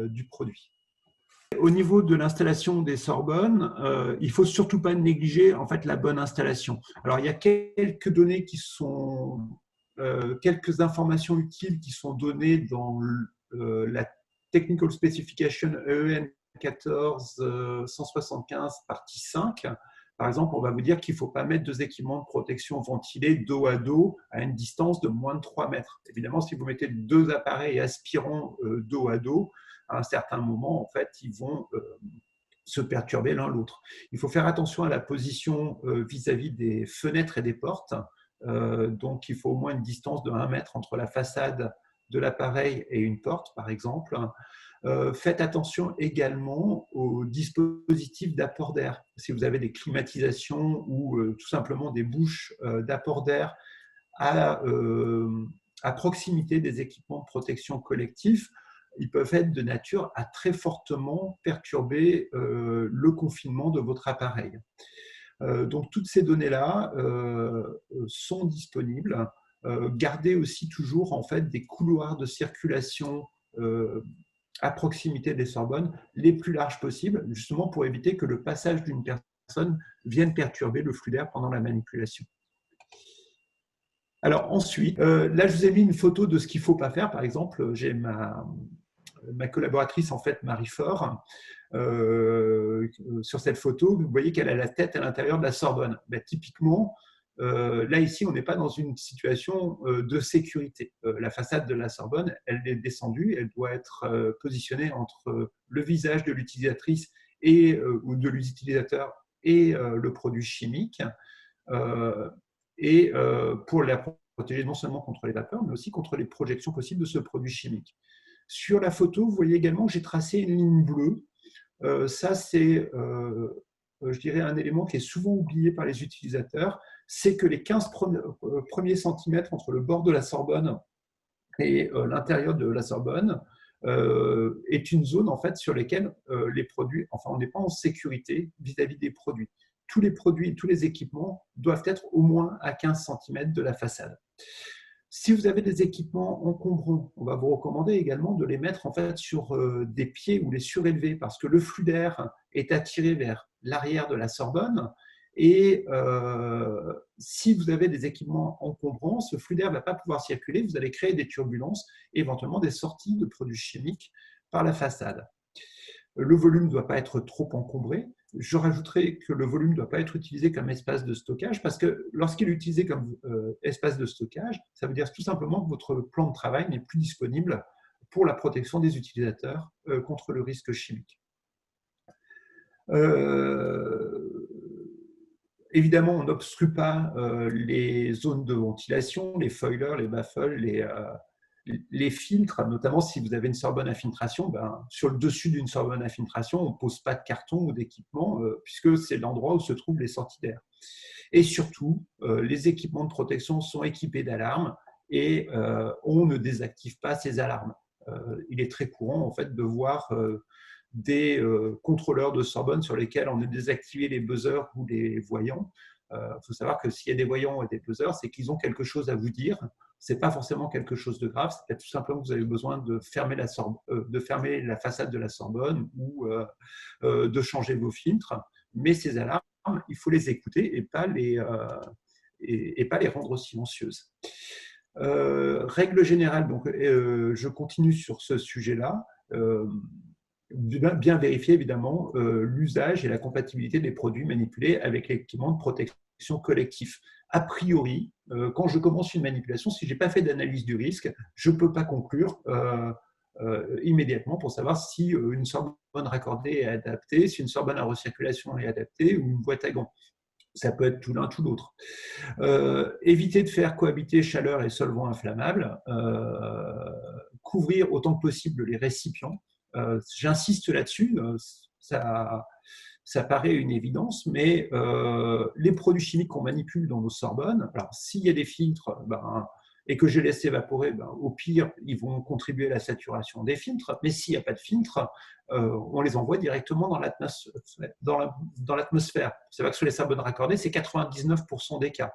du produit. Au niveau de l'installation des Sorbonnes, il ne faut surtout pas négliger en fait, la bonne installation. Alors, il y a quelques données qui sont, quelques informations utiles qui sont données dans la Technical Specification EN 14175 partie 5. Par exemple, on va vous dire qu'il ne faut pas mettre deux équipements de protection ventilés dos à dos à une distance de moins de 3 mètres. Évidemment, si vous mettez deux appareils aspirants dos à dos, à un certain moment, en fait, ils vont se perturber l'un l'autre. Il faut faire attention à la position vis-à-vis des fenêtres et des portes. Donc, il faut au moins une distance de 1 mètre entre la façade de l'appareil et une porte, par exemple. Faites attention également aux dispositifs d'apport d'air. Si vous avez des climatisations ou tout simplement des bouches d'apport d'air à proximité des équipements de protection collectifs, ils peuvent être de nature à très fortement perturber le confinement de votre appareil. Donc, toutes ces données-là sont disponibles. Gardez aussi toujours en fait, des couloirs de circulation à proximité des Sorbonnes les plus larges possibles, justement pour éviter que le passage d'une personne vienne perturber le flux d'air pendant la manipulation. Alors ensuite, là je vous ai mis une photo de ce qu'il ne faut pas faire. Par exemple, j'ai ma collaboratrice, en fait, Marie Faure, sur cette photo, vous voyez qu'elle a la tête à l'intérieur de la Sorbonne. Ben, typiquement, Là, ici, on n'est pas dans une situation de sécurité. La façade de la Sorbonne, elle est descendue, elle doit être positionnée entre le visage de l'utilisatrice ou de l'utilisateur et le produit chimique, pour la protéger non seulement contre les vapeurs, mais aussi contre les projections possibles de ce produit chimique. Sur la photo, vous voyez également que j'ai tracé une ligne bleue. Ça, c'est, je dirais, un élément qui est souvent oublié par les utilisateurs, c'est que les 15 premiers centimètres entre le bord de la Sorbonne et l'intérieur de la Sorbonne est une zone en fait sur laquelle les produits, enfin on n'est pas en sécurité vis-à-vis des produits. Tous les produits, tous les équipements doivent être au moins à 15 centimètres de la façade. Si vous avez des équipements encombrants, on va vous recommander également de les mettre en fait sur des pieds ou les surélever parce que le flux d'air est attiré vers l'arrière de la Sorbonne et si vous avez des équipements encombrants, ce flux d'air ne va pas pouvoir circuler, vous allez créer des turbulences, éventuellement des sorties de produits chimiques par la façade. Le volume ne doit pas être trop encombré. Je rajouterai que le volume ne doit pas être utilisé comme espace de stockage parce que lorsqu'il est utilisé comme espace de stockage, ça veut dire tout simplement que votre plan de travail n'est plus disponible pour la protection des utilisateurs contre le risque chimique. Évidemment, on n'obstrue pas les zones de ventilation, les foilers, les baffles, les filtres, notamment si vous avez une Sorbonne à filtration, sur le dessus d'une Sorbonne à filtration, on ne pose pas de carton ou d'équipement puisque c'est l'endroit où se trouvent les sorties d'air. Et surtout, les équipements de protection sont équipés d'alarmes et on ne désactive pas ces alarmes. Il est très courant en fait, de voir des contrôleurs de Sorbonne sur lesquels on a désactivé les buzzers ou les voyants. Il faut savoir que s'il y a des voyants et des buzzers, c'est qu'ils ont quelque chose à vous dire. Ce n'est pas forcément quelque chose de grave, c'est peut-être tout simplement que vous avez besoin de fermer la façade de la Sorbonne ou de changer vos filtres. Mais ces alarmes, il faut les écouter et pas les rendre silencieuses. Règle générale, donc, je continue sur ce sujet-là. Bien vérifier évidemment l'usage et la compatibilité des produits manipulés avec l'équipement de protection collectif. A priori, quand je commence une manipulation, si je n'ai pas fait d'analyse du risque, je ne peux pas conclure immédiatement pour savoir si une Sorbonne raccordée est adaptée, si une Sorbonne à recirculation est adaptée ou une boîte à gants. Ça peut être tout l'un, tout l'autre. Éviter de faire cohabiter chaleur et solvant inflammable. Couvrir autant que possible les récipients. J'insiste là-dessus, ça paraît une évidence, mais les produits chimiques qu'on manipule dans nos Sorbonnes, alors s'il y a des filtres et que je laisse évaporer, au pire, ils vont contribuer à la saturation des filtres, mais s'il n'y a pas de filtre, on les envoie directement dans l'atmosphère. C'est vrai que sur les Sorbonnes raccordées, c'est 99% des cas.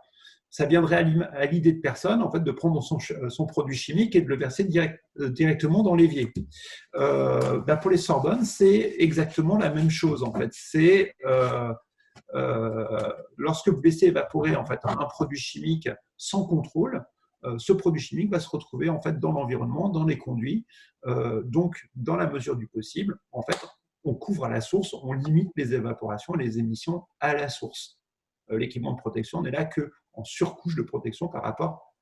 Ça viendrait à l'idée de personne en fait, de prendre son produit chimique et de le verser directement dans l'évier. Pour les Sorbonnes, c'est exactement la même chose. En fait. C'est lorsque vous laissez évaporer en fait, un produit chimique sans contrôle, ce produit chimique va se retrouver en fait, dans l'environnement, dans les conduits. Donc, dans la mesure du possible, en fait, on couvre à la source, on limite les évaporations et les émissions à la source. L'équipement de protection n'est là qu'en surcouche de protection par rapport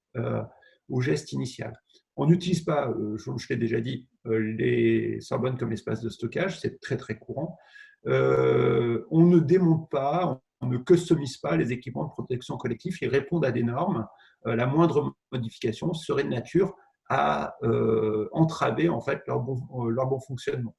au geste initial. On n'utilise pas, je l'ai déjà dit, les Sorbonnes comme espace de stockage, c'est très très courant. On ne démonte pas, on ne customise pas les équipements de protection collective, ils répondent à des normes. La moindre modification serait de nature à entraver en fait, leur bon fonctionnement.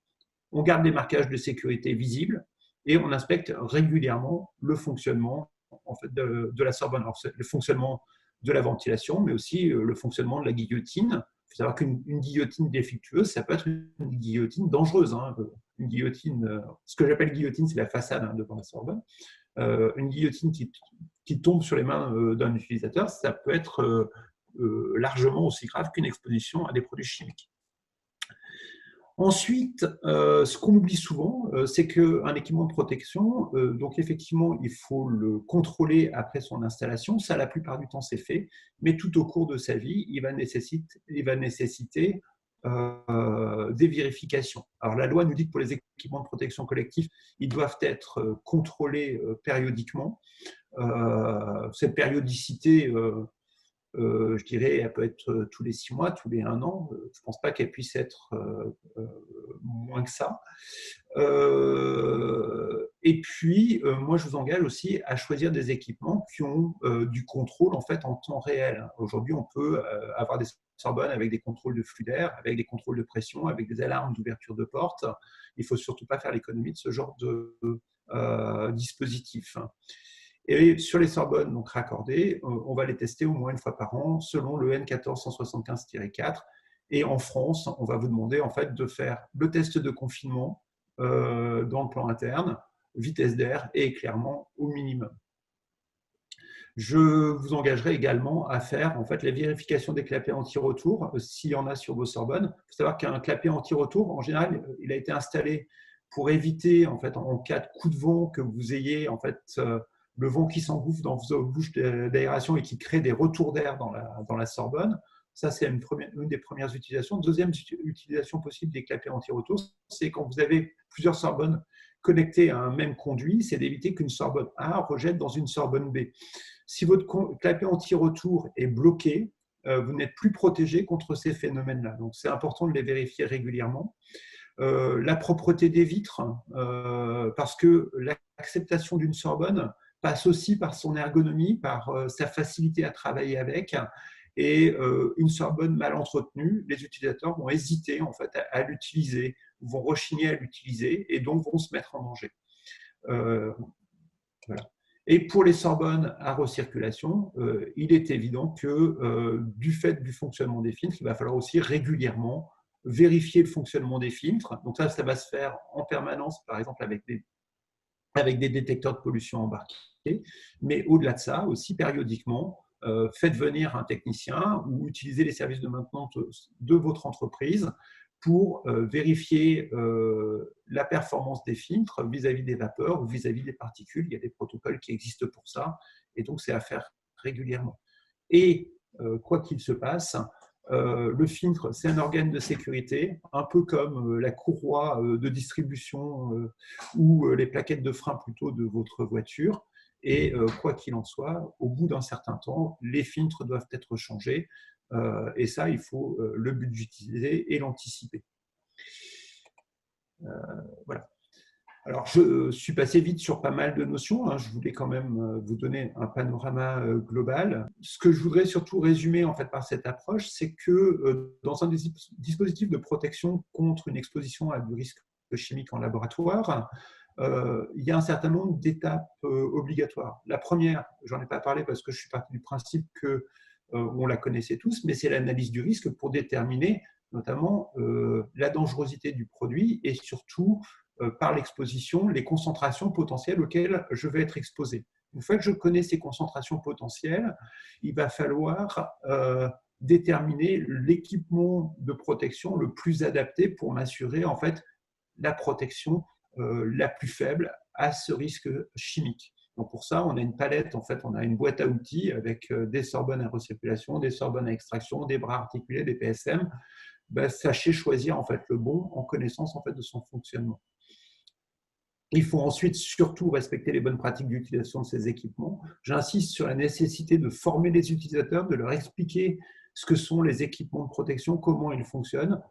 On garde des marquages de sécurité visibles et on inspecte régulièrement le fonctionnement en fait, de la Sorbonne. Alors, le fonctionnement de la ventilation, mais aussi le fonctionnement de la guillotine. Il faut savoir qu'une guillotine défectueuse, ça peut être une guillotine dangereuse. Hein. Une guillotine, ce que j'appelle guillotine, c'est la façade devant la Sorbonne. Une guillotine qui tombe sur les mains d'un utilisateur, ça peut être largement aussi grave qu'une exposition à des produits chimiques. Ensuite, ce qu'on oublie souvent, c'est qu'un équipement de protection, donc effectivement, il faut le contrôler après son installation. Ça, la plupart du temps, c'est fait. Mais tout au cours de sa vie, il va nécessiter des vérifications. Alors, la loi nous dit que pour les équipements de protection collective, ils doivent être contrôlés périodiquement. Cette périodicité, je dirais, elle peut être tous les 6 mois, tous les 1 an. Je ne pense pas qu'elle puisse être moins que ça. Et puis, moi, je vous engage aussi à choisir des équipements qui ont du contrôle en fait en temps réel. Aujourd'hui, on peut avoir des Sorbonnes avec des contrôles de flux d'air, avec des contrôles de pression, avec des alarmes d'ouverture de porte. Il ne faut surtout pas faire l'économie de ce genre de dispositif. Et sur les Sorbonnes donc raccordées, on va les tester au moins une fois par an selon le N14175-4. Et en France, on va vous demander en fait de faire le test de confinement dans le plan interne, vitesse d'air et éclairement au minimum. Je vous engagerai également à faire en fait, la vérification des clapets anti-retour s'il y en a sur vos Sorbonnes. Il faut savoir qu'un clapet anti-retour, en général, il a été installé pour éviter, en fait, en cas de coup de vent, que vous ayez en fait, le vent qui s'engouffre dans vos bouches d'aération et qui crée des retours d'air dans la Sorbonne. Ça, c'est une des premières utilisations. Deuxième utilisation possible des clapets anti-retour, c'est quand vous avez plusieurs Sorbonnes connectées à un même conduit, c'est d'éviter qu'une Sorbonne A rejette dans une Sorbonne B. Si votre clapet anti-retour est bloqué, vous n'êtes plus protégé contre ces phénomènes-là. Donc, c'est important de les vérifier régulièrement. La propreté des vitres, parce que l'acceptation d'une Sorbonne passe aussi par son ergonomie, par sa facilité à travailler avec. Et une Sorbonne mal entretenue, les utilisateurs vont hésiter en fait, à l'utiliser, vont rechigner à l'utiliser et donc vont se mettre en danger. Voilà. Et pour les Sorbonnes à recirculation, il est évident que du fait du fonctionnement des filtres, il va falloir aussi régulièrement vérifier le fonctionnement des filtres. Donc ça va se faire en permanence, par exemple avec des détecteurs de pollution embarqués. Mais au-delà de ça, aussi périodiquement, faites venir un technicien ou utilisez les services de maintenance de votre entreprise pour vérifier la performance des filtres vis-à-vis des vapeurs ou vis-à-vis des particules. Il y a des protocoles qui existent pour ça, et donc c'est à faire régulièrement. Et quoi qu'il se passe, le filtre, c'est un organe de sécurité, un peu comme la courroie de distribution ou les plaquettes de frein plutôt de votre voiture. Et quoi qu'il en soit, au bout d'un certain temps, les filtres doivent être changés. Et ça, il faut le budgétiser et l'anticiper. Voilà. Alors, je suis passé vite sur pas mal de notions. Hein. Je voulais quand même vous donner un panorama global. Ce que je voudrais surtout résumer en fait, par cette approche, c'est que dans un des dispositifs de protection contre une exposition à du risque chimique en laboratoire, il y a un certain nombre d'étapes obligatoires. La première, j'en ai pas parlé parce que je suis parti du principe que on la connaissait tous, mais c'est l'analyse du risque pour déterminer notamment la dangerosité du produit et surtout par l'exposition, les concentrations potentielles auxquelles je vais être exposé. Une fois que je connais ces concentrations potentielles, il va falloir déterminer l'équipement de protection le plus adapté pour m'assurer en fait la protection la plus faible à ce risque chimique. Donc pour ça, on a une palette, en fait, on a une boîte à outils avec des Sorbonnes à recirculation, des Sorbonnes à extraction, des bras articulés, des PSM. Ben, sachez choisir en fait le bon en connaissance en fait de son fonctionnement. Il faut ensuite surtout respecter les bonnes pratiques d'utilisation de ces équipements. J'insiste sur la nécessité de former les utilisateurs, de leur expliquer ce que sont les équipements de protection, comment ils fonctionnent,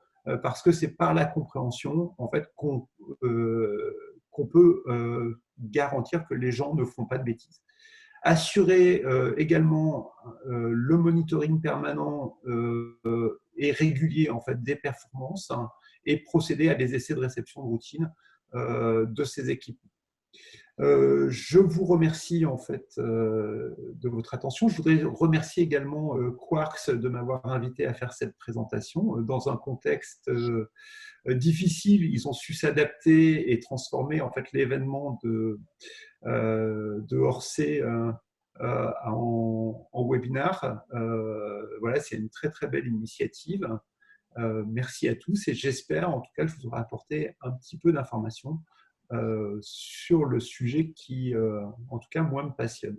parce que c'est par la compréhension en fait, qu'on peut garantir que les gens ne font pas de bêtises. Assurer également le monitoring permanent et régulier en fait, des performances hein, et procéder à des essais de réception de routine de ces équipements. Je vous remercie en fait de votre attention. Je voudrais remercier également Quarks de m'avoir invité à faire cette présentation dans un contexte difficile. Ils ont su s'adapter et transformer en fait l'événement de Orsay en webinar. Voilà, c'est une très très belle initiative. Merci à tous et j'espère en tout cas que je vous aurai apporté un petit peu d'informations sur le sujet qui, en tout cas, moi, me passionne.